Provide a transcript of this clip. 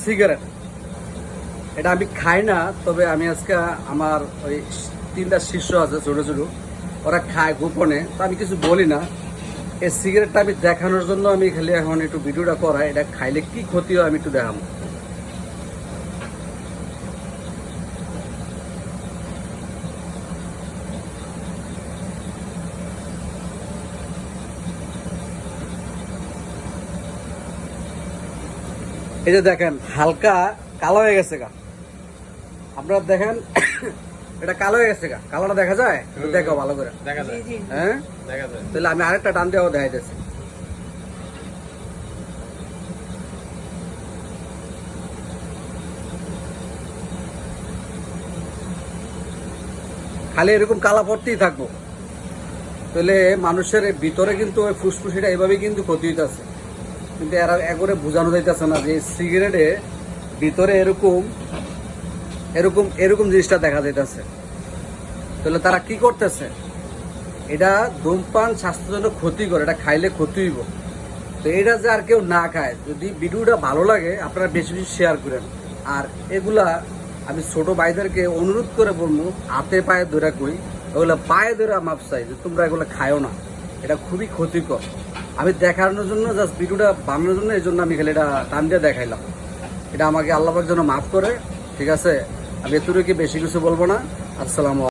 Cigarette. এটা আমি খাই না, তবে আমি আজকে আমার ওই 3টা শিষ্য আছে ছোটো ছোটো, ওরা খায় গোপনে, তো আমি কিছু বলি না। এই সিগারেটটা আমি দেখানোর জন্য আমি খালি এখন একটু ভিডিওটা করাই, এটা খাইলে কি ক্ষতি হয় আমি একটু দেখাবো। এই যে দেখেন হালকা কালো হয়ে গেছে গা, আপনারা দেখেন এটা কালো হয়ে গেছে গা, কালোটা দেখা যায়? দেখো ভালো করে, দেখা যায়। হ্যাঁ দেখা যায়। তাহলে আমি আরেকটা টান দেওয়া দেখাইতেছি। খালি এরকম কালা পড়তেই থাকবো, তাহলে মানুষের ভিতরে কিন্তু ওই ফুসফুসিটা এভাবেই কিন্তু ক্ষতি হইতেছে। কিন্তু এরা একবারে বোঝানো যাইতেছে না যে সিগারেটে ভিতরে এরকম এরকম এরকম জিনিসটা দেখা যাইতেছে। তাহলে তারা কি করতেছে? এটা ধূমপান স্বাস্থ্যের জন্য ক্ষতিকর, এটা খাইলে ক্ষতি হইব। তো এটা যে আর কেউ না খায়, যদি ভিডিওটা ভালো লাগে আপনারা বেশি বেশি শেয়ার করেন। আর এগুলা আমি ছোট ভাইদেরকে অনুরোধ করে বলবো, হাতে পায়ে ধরে কই, ওগুলো পায়ে ধরে মাপ চাই যে তোমরা এগুলো খায়ও না, এটা খুবই ক্ষতিকর। আমি দেখানোর জন্য, জাস্ট ভিডিওটা বানানোর জন্য, এই জন্য আমি খালি এটা টান দিয়ে দেখাইলাম। এটা আমাকে আল্লাহর জন্য মাফ করে, ঠিক আছে? আমি এতটুকু বেশি কিছু বলবো না। আসসালামু